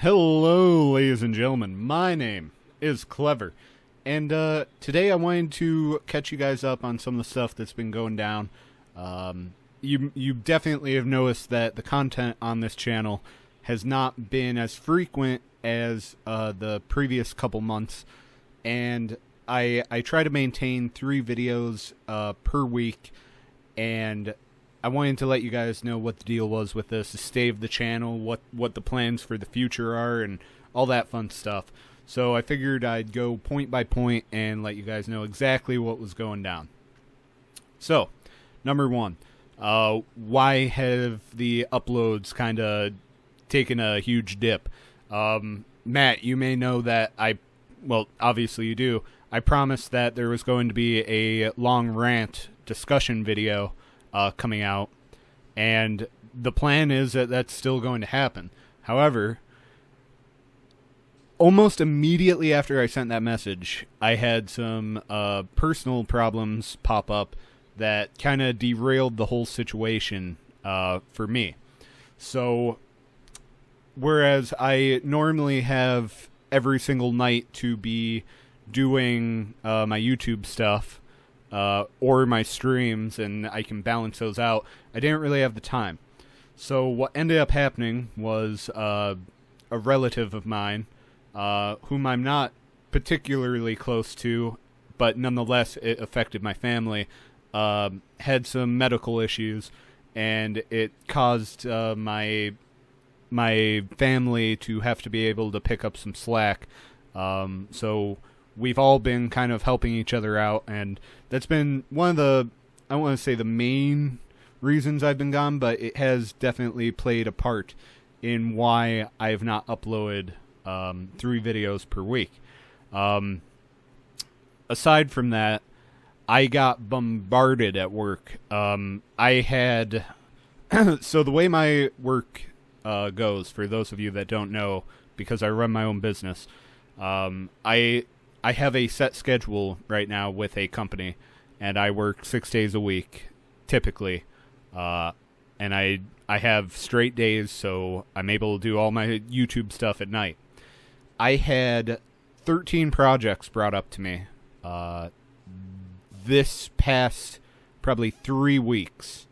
Hello, ladies and gentlemen. My name is Clevr, and today I wanted to catch you guys up on some of the stuff that's been going down. You definitely have noticed that the content on this channel has not been as frequent as the previous couple months, and I try to maintain 3 videos per week, and I wanted to let you guys know what the deal was with this, the state of the channel, what the plans for the future are, and all that fun stuff. So I figured I'd go point by point and let you guys know exactly what was going down. So, number 1, why have the uploads kind of taken a huge dip? Matt, you may know that well, obviously you do. I promised that there was going to be a long rant discussion video coming out, and the plan is that that's still going to happen. However, almost immediately after I sent that message, I had some personal problems pop up that kind of derailed the whole situation for me. So, whereas I normally have every single night to be doing my YouTube stuff, or my streams, and I can balance those out, I didn't really have the time. So what ended up happening was a relative of mine, whom I'm not particularly close to, but nonetheless it affected my family, had some medical issues, and it caused my family to have to be able to pick up some slack. So we've all been kind of helping each other out, and that's been one of the, I don't want to say the main reasons I've been gone, but it has definitely played a part in why I have not uploaded 3 videos per week. Aside from that, I got bombarded at work. I had so the way my work goes, for those of you that don't know, because I run my own business, I have a set schedule right now with a company, and I work 6 days a week, typically, and I have straight days, so I'm able to do all my YouTube stuff at night. I had 13 projects brought up to me this past probably 3 weeks.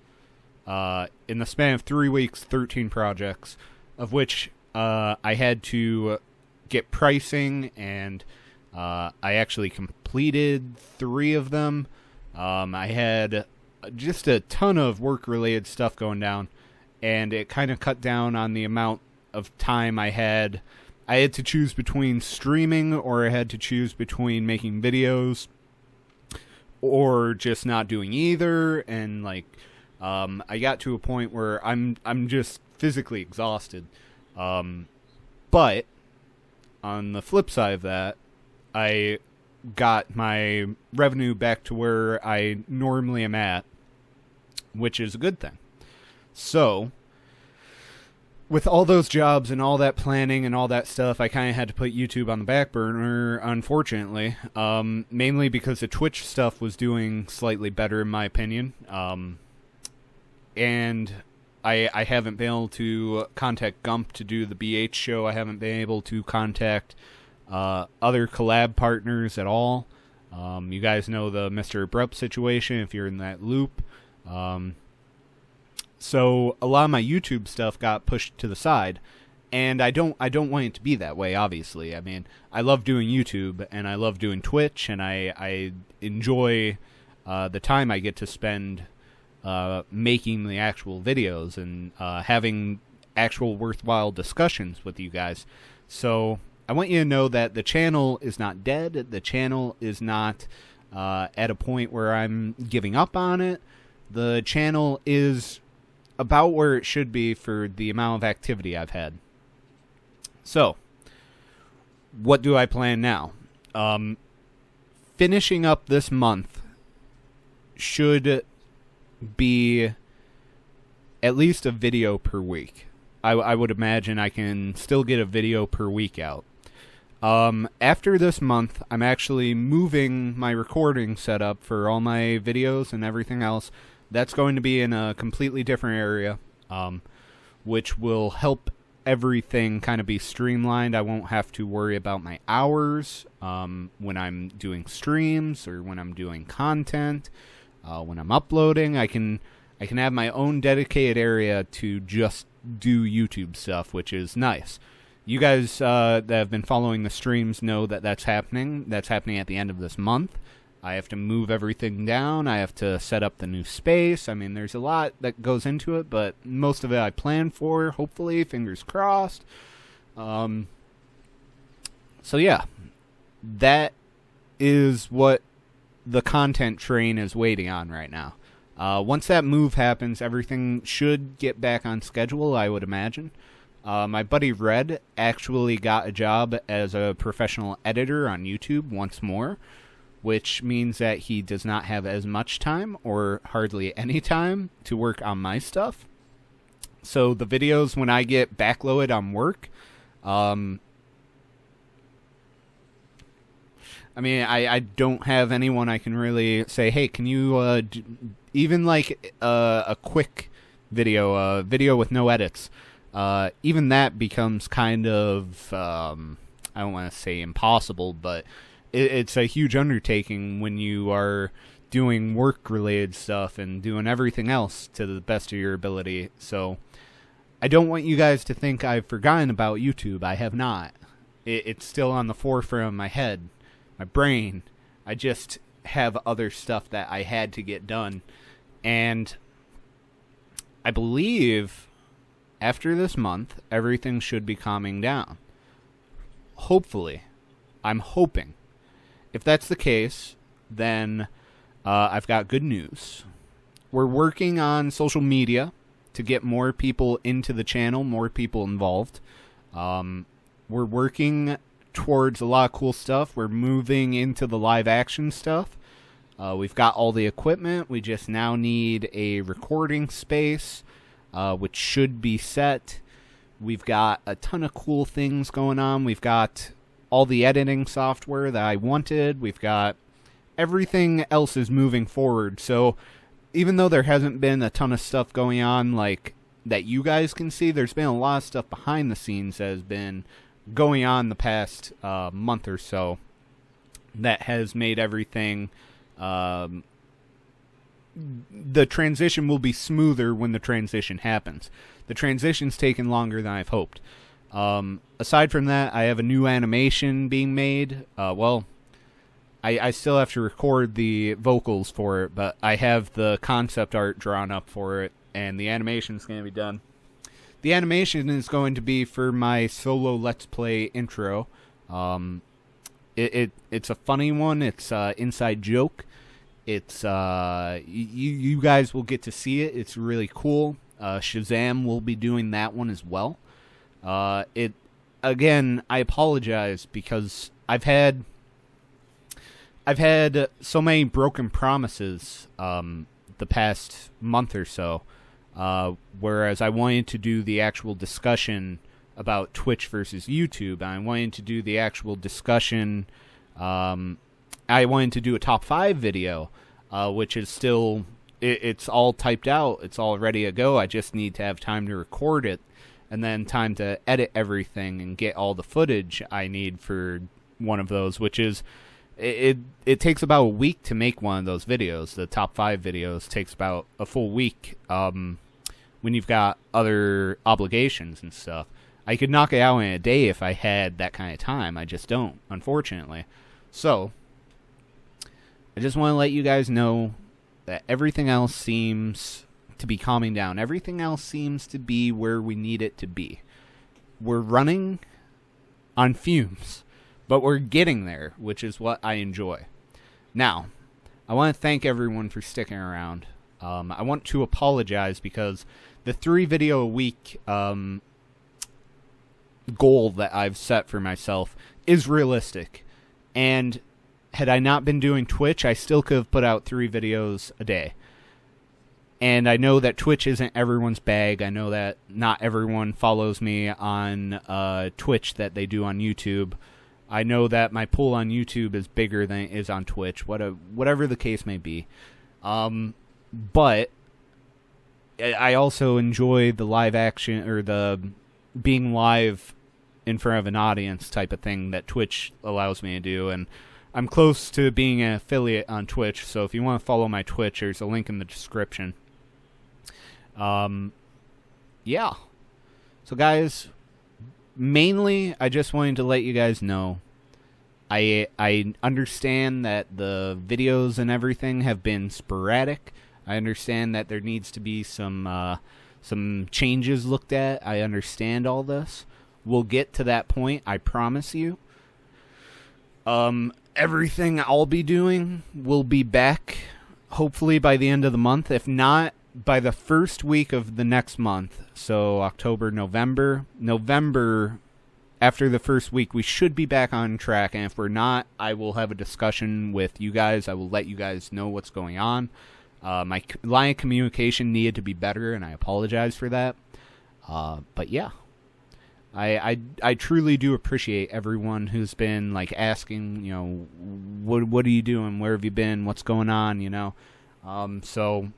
In the span of 3 weeks, 13 projects, of which I had to get pricing, and I actually completed 3 of them. I had just a ton of work-related stuff going down, and it kind of cut down on the amount of time I had. I had to choose between streaming, or I had to choose between making videos, or just not doing either, and like, I got to a point where I'm just physically exhausted. But on the flip side of that, I got my revenue back to where I normally am at, which is a good thing. So, with all those jobs and all that planning and all that stuff, I kind of had to put YouTube on the back burner, unfortunately, mainly because the Twitch stuff was doing slightly better, in my opinion, and I haven't been able to contact Gump to do the BH show. I haven't been able to contact other collab partners at all. You guys know the Mr. Abrupt situation, if you're in that loop. So a lot of my YouTube stuff got pushed to the side, and I don't want it to be that way, obviously. I mean, I love doing YouTube, and I love doing Twitch, and I enjoy the time I get to spend making the actual videos and having actual worthwhile discussions with you guys. So I want you to know that the channel is not dead. The channel is not at a point where I'm giving up on it. The channel is about where it should be for the amount of activity I've had. So, what do I plan now? Finishing up this month should be at least a video per week. I would imagine I can still get a video per week out. After this month, I'm actually moving my recording setup for all my videos and everything else. That's going to be in a completely different area, which will help everything kind of be streamlined. I won't have to worry about my hours when I'm doing streams or when I'm doing content. When I'm uploading, I can have my own dedicated area to just do YouTube stuff, which is nice. You guys that have been following the streams know that that's happening. That's happening at the end of this month. I have to move everything down. I have to set up the new space. I mean, there's a lot that goes into it, but most of it I plan for, hopefully, fingers crossed. So yeah, that is what the content train is waiting on right now. Once that move happens, everything should get back on schedule, I would imagine. My buddy Red actually got a job as a professional editor on YouTube once more, which means that he does not have as much time or hardly any time to work on my stuff. So the videos, when I get backloaded on work, I mean, I don't have anyone I can really say, hey, can you, even like a quick video, a video with no edits, even that becomes kind of, I don't want to say impossible, but it's a huge undertaking when you are doing work-related stuff and doing everything else to the best of your ability. So I don't want you guys to think I've forgotten about YouTube. I have not. It's still on the forefront of my head, my brain. I just have other stuff that I had to get done. And I believe after this month, everything should be calming down. Hopefully. I'm hoping. If that's the case, then I've got good news. We're working on social media to get more people into the channel, more people involved. We're working towards a lot of cool stuff. We're moving into the live action stuff. We've got all the equipment. We just now need a recording space, which should be set. We've got a ton of cool things going on. We've got all the editing software that I wanted. We've got everything else is moving forward. So even though there hasn't been a ton of stuff going on like that you guys can see, there's been a lot of stuff behind the scenes that has been going on the past month or so that has made everything, the transition will be smoother when the transition happens. The transition's taken longer than I've hoped. Aside from that, I have a new animation being made. I still have to record the vocals for it, but I have the concept art drawn up for it, and the animation's going to be done. The animation is going to be for my solo Let's Play intro. It's a funny one. It's an inside joke. It's you guys will get to see it. It's really cool. Shazam will be doing that one as well. Again, I apologize because I've had so many broken promises the past month or so, whereas I wanted to do the actual discussion about Twitch versus YouTube. I wanted to do the actual discussion. I wanted to do a top 5 video, which is still, it's all typed out. It's all ready to go. I just need to have time to record it and then time to edit everything and get all the footage I need for one of those, which is, it takes about a week to make one of those videos. The top 5 videos takes about a full week when you've got other obligations and stuff. I could knock it out in a day if I had that kind of time. I just don't, unfortunately. So, I just want to let you guys know that everything else seems to be calming down. Everything else seems to be where we need it to be. We're running on fumes, but we're getting there, which is what I enjoy. Now, I want to thank everyone for sticking around. I want to apologize because the 3 video a week goal that I've set for myself is realistic. And had I not been doing Twitch, I still could have put out 3 videos a day. And I know that Twitch isn't everyone's bag. I know that not everyone follows me on Twitch that they do on YouTube. I know that my pool on YouTube is bigger than it is on Twitch, whatever the case may be. But I also enjoy the live action, or the being live in front of an audience type of thing that Twitch allows me to do. And I'm close to being an affiliate on Twitch, so if you want to follow my Twitch, there's a link in the description. Yeah. So guys, mainly I just wanted to let you guys know I understand that the videos and everything have been sporadic. I understand that there needs to be some changes looked at. I understand all this. We'll get to that point, I promise you. Everything I'll be doing will be back hopefully by the end of the month. If not, by the first week of the next month. So October, November. November, after the first week, we should be back on track. And if we're not, I will have a discussion with you guys. I will let you guys know what's going on. My line of communication needed to be better, and I apologize for that. But yeah. I truly do appreciate everyone who's been like asking, you know, what are you doing? Where have you been? What's going on? You know, so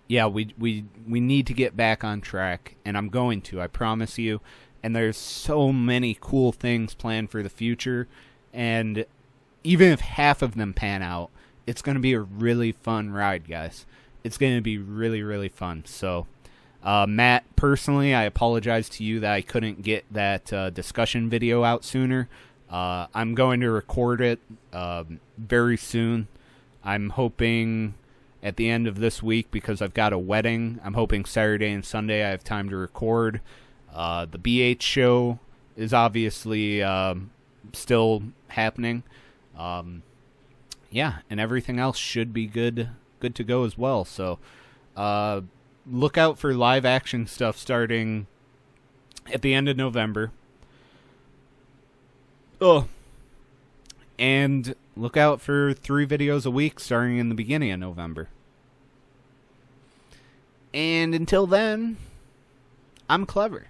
yeah, we need to get back on track, and I'm going to. I promise you. And there's so many cool things planned for the future, and even if half of them pan out, it's going to be a really fun ride, guys. It's going to be really, really fun. So. Matt, personally, I apologize to you that I couldn't get that discussion video out sooner. I'm going to record it very soon. I'm hoping at the end of this week, because I've got a wedding. I'm hoping Saturday and Sunday I have time to record. The BH show is obviously still happening. Yeah, and everything else should be good to go as well. So, look out for live action stuff starting at the end of November. Oh. And look out for 3 videos a week starting in the beginning of November. And until then, I'm Clevr.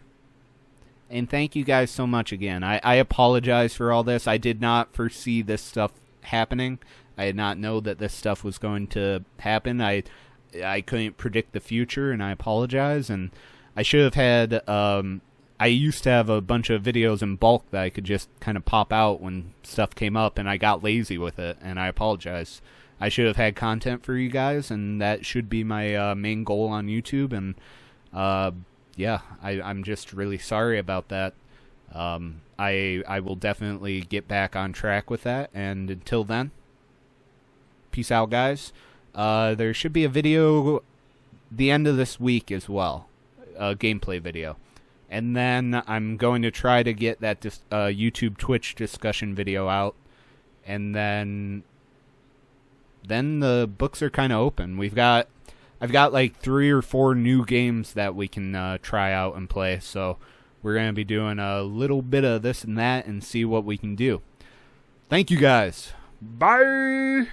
And thank you guys so much again. I apologize for all this. I did not foresee this stuff happening. I did not know that this stuff was going to happen. I couldn't predict the future, and I apologize. And I should have had, I used to have a bunch of videos in bulk that I could just kind of pop out when stuff came up, and I got lazy with it, and I apologize. I should have had content for you guys, and that should be my main goal on YouTube, and yeah, I'm just really sorry about that. I will definitely get back on track with that, and until then, peace out, guys. There should be a video the end of this week as well, a gameplay video. And then I'm going to try to get that YouTube Twitch discussion video out. And then the books are kind of open. I've got like 3 or 4 new games that we can try out and play. So we're going to be doing a little bit of this and that and see what we can do. Thank you guys. Bye.